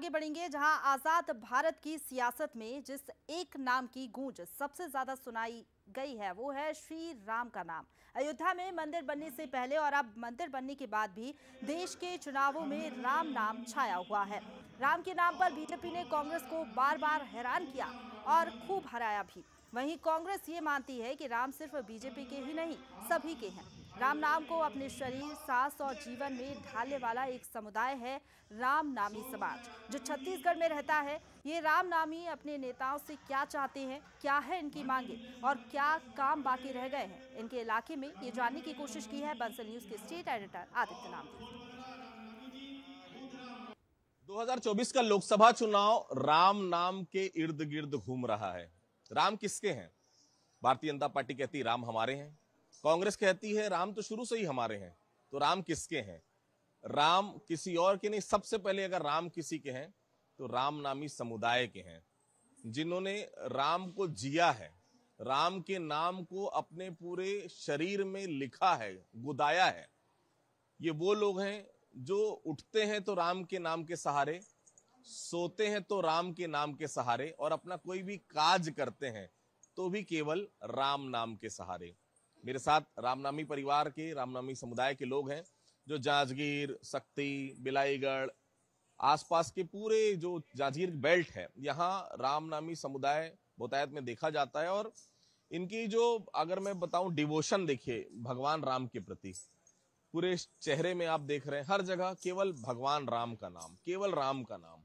आगे बढ़ेंगे, जहां आजाद भारत की सियासत में जिस एक नाम की गूंज सबसे ज्यादा सुनाई गई है वो है श्री राम का नाम। अयोध्या में मंदिर बनने से पहले और अब मंदिर बनने के बाद भी देश के चुनावों में राम नाम छाया हुआ है। राम के नाम पर बीजेपी ने कांग्रेस को बार बार हैरान किया और खूब हराया भी। वहीं कांग्रेस ये मानती है कि राम सिर्फ बीजेपी के ही नहीं सभी के हैं। राम नाम को अपने शरीर, सांस और जीवन में ढालने वाला एक समुदाय है राम नामी समाज, जो छत्तीसगढ़ में रहता है। ये राम नामी अपने नेताओं से क्या चाहते हैं, क्या है इनकी मांगे और क्या काम बाकी रह गए हैं इनके इलाके में, ये जानने की कोशिश की है बंसल न्यूज के स्टेट एडिटर आदित्य नामदेव। 2024 का लोकसभा चुनाव राम नाम के इर्द गिर्द घूम रहा है। राम किसके हैं? भारतीय जनता पार्टी कहती है राम हमारे हैं, कांग्रेस कहती है राम तो शुरू से ही हमारे हैं। तो राम किसके हैं? राम किसी और के नहीं। सबसे पहले अगर राम किसी के हैं तो राम नामी समुदाय के हैं, जिन्होंने राम को जिया है, राम के नाम को अपने पूरे शरीर में लिखा है, गुदाया है। ये वो लोग हैं जो उठते हैं तो राम के नाम के सहारे, सोते हैं तो राम के नाम के सहारे, और अपना कोई भी काज करते हैं तो भी केवल राम नाम के सहारे। मेरे साथ रामनामी परिवार के, रामनामी समुदाय के लोग हैं जो जांजगीर, सक्ती, बिलाईगढ़, आसपास के पूरे जो जांजगीर बेल्ट है, यहाँ रामनामी समुदाय बहुतायत में देखा जाता है। और इनकी जो, अगर मैं बताऊं, डिवोशन देखिए भगवान राम के प्रति, पूरे चेहरे में आप देख रहे हैं, हर जगह केवल भगवान राम का नाम, केवल राम का नाम।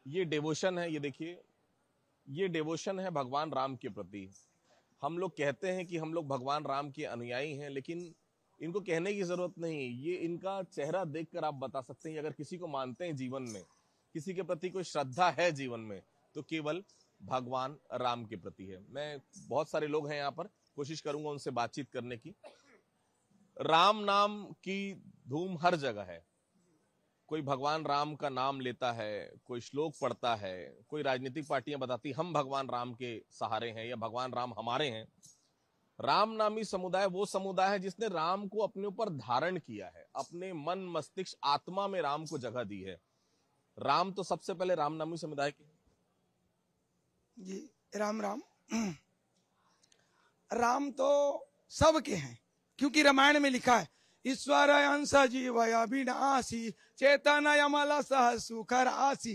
ये डिवोशन है। ये देखिए, ये डिवोशन है भगवान राम के प्रति। हम लोग कहते हैं कि हम लोग भगवान राम के अनुयायी हैं, लेकिन इनको कहने की जरूरत नहीं। ये इनका चेहरा देखकर आप बता सकते हैं। अगर किसी को मानते हैं जीवन में, किसी के प्रति कोई श्रद्धा है जीवन में, तो केवल भगवान राम के प्रति है। मैं, बहुत सारे लोग हैं यहाँ पर, कोशिश करूंगा उनसे बातचीत करने की। राम नाम की धूम हर जगह है। कोई भगवान राम का नाम लेता है, कोई श्लोक पढ़ता है, कोई राजनीतिक पार्टियां बताती हम भगवान राम के सहारे हैं या भगवान राम हमारे हैं। राम नामी समुदाय वो समुदाय है जिसने राम को अपने ऊपर धारण किया है, अपने मन, मस्तिष्क, आत्मा में राम को जगह दी है। राम तो सबसे पहले राम नामी समुदाय के जी। राम राम राम तो सबके हैं, क्योंकि रामायण में लिखा है ईश्वर अंश जीव अविनाशी चेतन यमल सह सुखर आसी।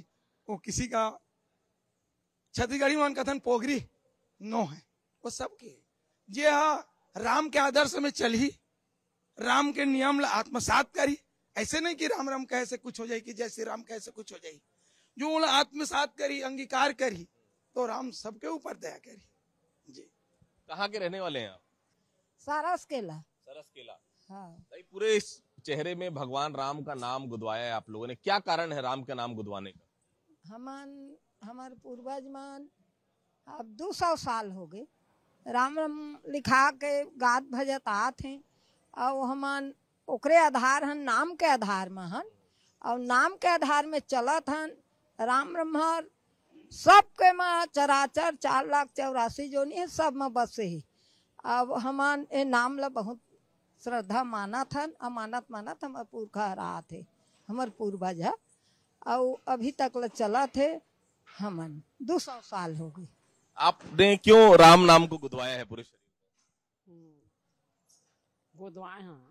वो किसी का छत्तीसगढ़ी में कथन पोगरी नो है, वो सबके है। जे राम के आदर्श में चली, राम के नियम आत्मसात करी। ऐसे नहीं कि राम राम कहे से कुछ हो जाए, कि जय श्री राम कहे से कुछ हो जाए। जो आत्मसात करी, अंगीकार करी, तो राम सबके ऊपर दया करी। जी। कहाँ के रहने वाले हैं आप? सरसकेला। सरसकेला। हाँ। पूरे इस चेहरे में भगवान राम का नाम गुदवाया है आप लोगों ने। क्या कारण है राम का नाम गुदवाने का? हमारे पूर्वज मान अब 200 साल हो गए राम राम लिखा के गात भजत आत हैं, और हमान ओकरे आधार हन, नाम के आधार में हन, और नाम के आधार में चलत हन। राम ब्रह्म सबके में चराचर 4,84,000 जो नहीं है, सब में बसे ही। अब हमान ए नाम ला बहुत श्रद्धा मानत हन, अमानत मानत। हमारे पुरखा रहा थे, हमारे पूर्वज है, और अभी तक ल चला थे। हमन 200 साल हो गए। आपने क्यों राम नाम को गुदवाया है पूरे शरीर में? गुदवाए हैं,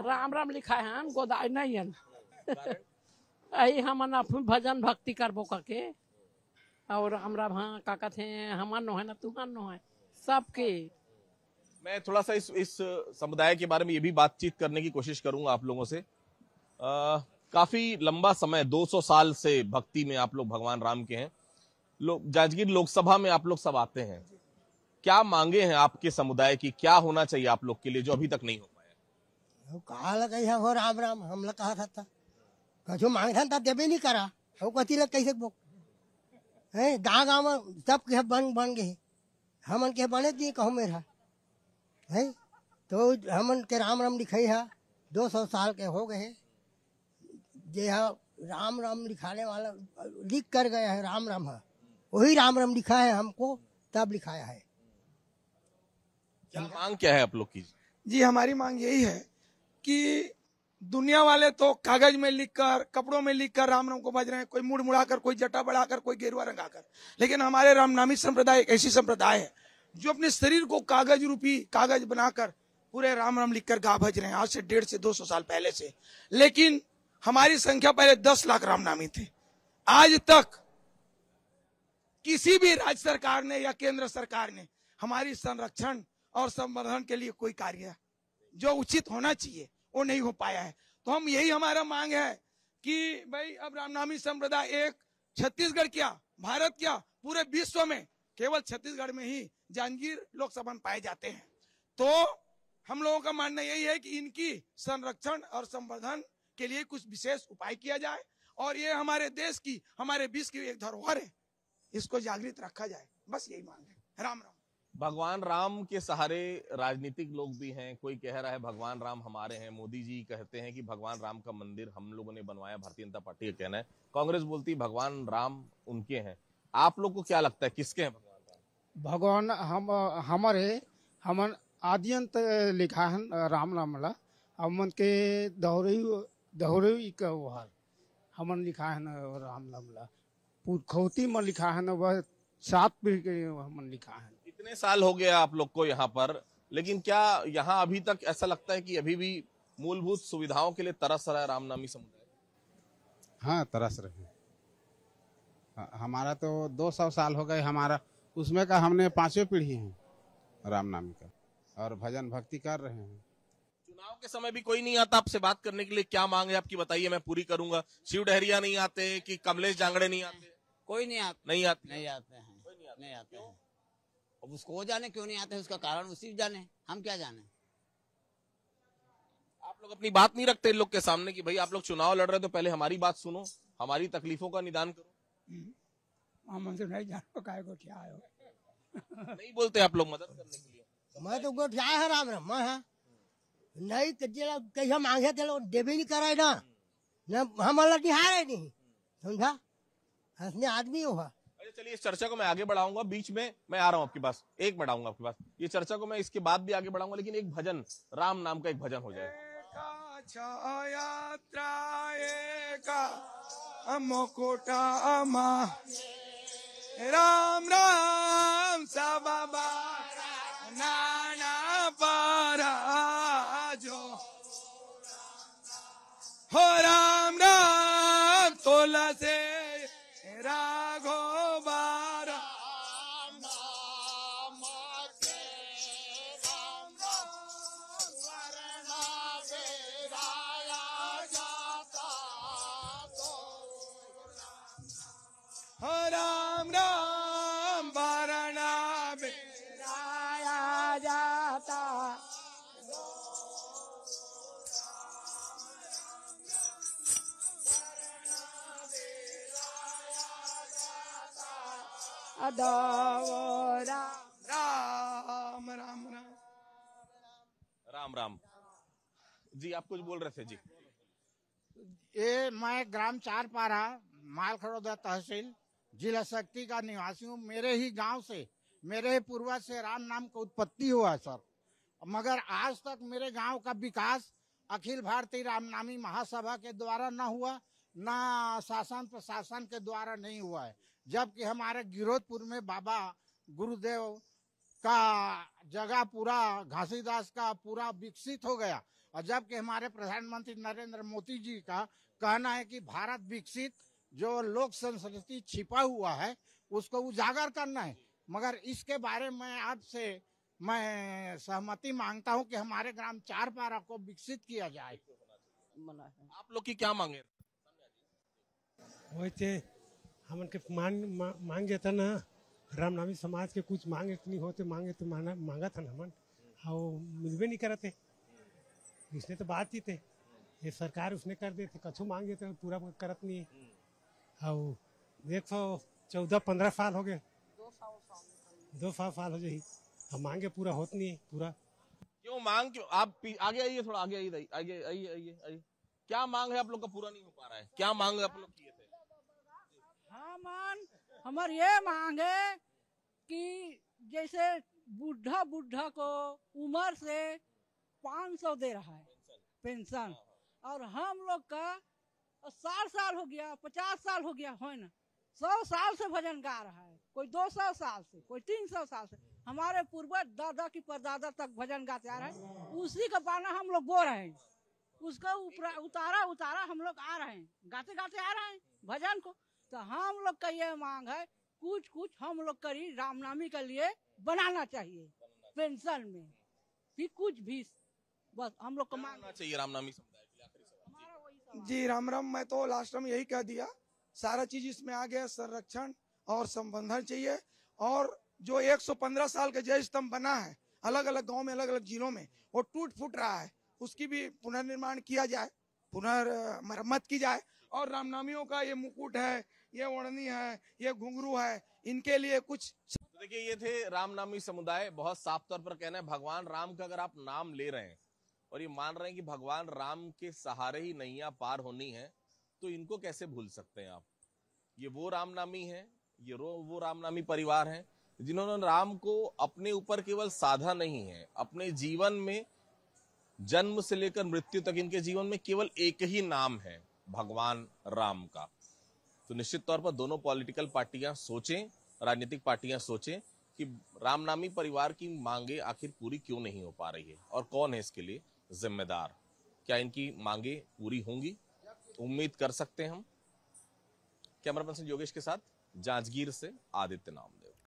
राम राम लिखा है, गोदाई नहीं है। यही हमन अपन भजन भक्ति करबो करके, और राम राम हाँ का कहते हैं, हमार नो है ना तुम्हार नो है, सबके। मैं थोड़ा सा इस समुदाय के बारे में ये भी बातचीत करने की कोशिश करूंगा आप लोगों से। काफी लंबा समय, 200 साल से भक्ति में आप लोग भगवान राम के हैं। जांजगीर लोकसभा में आप लोग सब आते हैं, क्या मांगे हैं आपके समुदाय की? क्या होना चाहिए आप लोग के लिए जो अभी तक नहीं हो पाया? कहा लगा हो राम राम, हम लोग कहा था कछु मांग था देवे नहीं करा, वो कथी लग कैसे बोक है। गाँव गाँव में सब के बन गए, हमन के बने दिए कहूँ मेरा है। तो हमन के राम राम लिखाई है, 200 साल के हो गए। जे राम राम लिखाने वाला लिख कर गया है, राम राम है, वही राम राम लिखा है हमको, तब लिखाया है। क्या मांग क्या है आप लोग की? जी, हमारी मांग यही है कि दुनिया वाले तो कागज में लिखकर, कपड़ों में लिखकर राम नाम को भज रहे हैं, कोई मुड़ मुड़ाकर, कोई जटा बढ़ाकर, कोई गेरुआ रंगाकर। लेकिन हमारे रामनामी संप्रदाय एक ऐसी संप्रदाय है जो अपने शरीर को कागज रूपी कागज बनाकर पूरे राम राम लिखकर गा भज रहे हैं, आज से 150 से 200 साल पहले से। लेकिन हमारी संख्या पहले 10 लाख रामनामी थे। आज तक किसी भी राज्य सरकार ने या केंद्र सरकार ने हमारी संरक्षण और संवर्धन के लिए कोई कार्य जो उचित होना चाहिए वो नहीं हो पाया है। तो हम यही हमारा मांग है कि भाई अब रामनामी संप्रदाय एक छत्तीसगढ़ क्या, भारत क्या, पूरे विश्व में केवल छत्तीसगढ़ में ही जांजगीर लोकसभा में पाए जाते हैं। तो हम लोगों का मानना यही है कि इनकी संरक्षण और संवर्धन के लिए कुछ विशेष उपाय किया जाए और ये हमारे देश की, हमारे विश्व की एक धरोहर है, इसको जागृत रखा जाए। बस यही मांग है। राम राम। भगवान राम के सहारे राजनीतिक लोग भी हैं। कोई कह रहा है भगवान राम हमारे हैं। मोदी जी कहते हैं कि भगवान राम का मंदिर हम लोगों ने बनवाया, भारतीय जनता पार्टी का कहना है। कांग्रेस बोलती भगवान राम उनके हैं। आप लोग को क्या लगता है किसके हैं भगवान राम? भगवान हम हमारे हमन आद्यंत लिखा है राम नामला हमन के दोहरे का वहार हमन लिखा है ना राम नामला पुरखौती में लिखा है ना, वह 7 पीढ़ी के हमन लिखा है। इतने साल हो गया आप लोग को यहाँ पर, लेकिन क्या यहाँ अभी तक ऐसा लगता है कि अभी भी मूलभूत सुविधाओं के लिए तरस रहा है रामनामी समुदाय? हाँ, तरस रहे हैं। हमारा तो 200 साल हो गए, हमारा उसमें का हमने 5वीं पीढ़ी है रामनामी का और भजन भक्ति कर रहे हैं। चुनाव के समय भी कोई नहीं आता आपसे बात करने के लिए? क्या मांग है आपकी बताइए, मैं पूरी करूंगा। शिव डहरिया नहीं आते कि कमलेश जांगड़े नहीं आते? कोई नहीं आते नहीं आते हैं नहीं आते हैं। अब उसको वो जाने क्यों नहीं आते, उसका कारण उसी जाने, हम क्या जाने। आप लोग अपनी बात नहीं रखते इन लोग के सामने कि भाई आप लोग चुनाव लड़ रहे तो पहले हमारी बात सुनो, हमारी तकलीफों का निदान करो। हमसे नहीं जानो काय को क्या है। नहीं बोलते आप लोग मदद करने के लिए? मैं तो गोट जाए है राम राम मैं है नहीं कैसा मांगे थे लोग देवे नहीं कराए ना हमारा दिहार नहीं समझा, हंसने आदमी हुआ। अच्छा चलिए, इस चर्चा को मैं आगे बढ़ाऊंगा। बीच में मैं आ रहा हूँ आपके पास, एक बढ़ाऊंगा आपके पास। ये चर्चा को मैं इसके बाद भी आगे बढ़ाऊंगा, लेकिन एक भजन, राम नाम का एक भजन हो जाए। मुकुटा राम राम सब नाना पारा जो हो राम राम तोला से राघो बारा हो राम राम बारणा बेराया जाता। राम राम राम राम राम जी, आप कुछ बोल रहे थे जी? ये मैं ग्राम चारपारा मालखड़ौदा तहसील जिला शक्ति का निवासी हूँ। मेरे ही गांव से, मेरे पूर्वज से राम नाम का उत्पत्ति हुआ है सर, मगर आज तक मेरे गांव का विकास अखिल भारतीय रामनामी महासभा के द्वारा न हुआ, न शासन प्रशासन के द्वारा नहीं हुआ है। जबकि हमारे गिरोधपुर में बाबा गुरुदेव का जगह पूरा घासीदास का पूरा विकसित हो गया, और जबकि हमारे प्रधानमंत्री नरेंद्र मोदी जी का कहना है कि भारत विकसित, जो लोक संस्कृति छिपा हुआ है उसको उजागर करना है। मगर इसके बारे में आपसे मैं सहमति मांगता हूं कि हमारे ग्राम चारपारा को विकसित किया जाए। आप लोग की क्या मांगे? वैसे हमन के मांग जाता ना, रामनामी समाज के कुछ मांग इतनी होते मांगे तो मांगा था हमन, और मिलवे नहीं करते। इसने तो बात ही थे, ये सरकार उसने कर देते, कछु मांगे तो पूरा करत नहीं। और 114-15 साल हो गए, 200 साल हो जाए, हम मांगे पूरा होत नहीं पूरा। क्यों मांग, क्यों? आप आगे आइए, थोड़ा आगे आइए, आगे आइए। क्या मांग है आप लोग का पूरा नहीं हो पा रहा है? क्या मांग आप लोग किए थे? हमार ये मांग है कि जैसे बुढ़ा को उम्र से 500 दे रहा है पेंशन, और हम लोग का 60 साल हो गया, 50 साल हो गया, है ना, 100 साल से भजन गा रहा है, कोई 200 साल से, कोई 300 साल से। हमारे पूर्वज दादा की परदादा तक भजन गाते आ रहे हैं, उसी का पाना हम लोग बो रहे हैं, उसका उतारा हम लोग आ रहे हैं, गाते गाते आ रहे हैं भजन को। तो हम लोग का ये मांग है, कुछ हम लोग करी रामनामी के लिए बनाना चाहिए पेंशन में, फिर कुछ भी बस हम लोग को मांगना चाहिए रामनामी समुदाय के लिए। आखिरी सवाल जी राम राम, मैं तो लास्ट में यही कह दिया, सारा चीज इसमें आ गया, संरक्षण और संबंधन चाहिए। और जो 115 साल का जय स्तंभ बना है अलग अलग गांव में, अलग अलग जिलों में, वो टूट फूट रहा है, उसकी भी पुनर्निर्माण किया जाए, पुनर्मरम्मत की जाए। और रामनामियों का ये मुकुट है, ये ओढ़नी है, ये घुंघरू है, इनके लिए कुछ। तो देखिए, ये थे रामनामी समुदाय। बहुत साफ तौर पर कहना है, भगवान राम का अगर आप नाम ले रहे हैं और ये मान रहे हैं कि भगवान राम के सहारे ही नैया पार होनी है, तो इनको कैसे भूल सकते हैं आप। ये वो रामनामी है, ये वो रामनामी परिवार है जिन्होंने राम को अपने ऊपर केवल साधा नहीं है, अपने जीवन में जन्म से लेकर मृत्यु तक इनके जीवन में केवल एक ही नाम है, भगवान राम का। तो निश्चित तौर पर दोनों पॉलिटिकल पार्टियां सोचें, राजनीतिक पार्टियां सोचें कि रामनामी परिवार की मांगे आखिर पूरी क्यों नहीं हो पा रही है और कौन है इसके लिए जिम्मेदार। क्या इनकी मांगे पूरी होंगी, उम्मीद कर सकते हैं हम। कैमरा पर्सन योगेश के साथ जांजगीर से आदित्य नामदेव।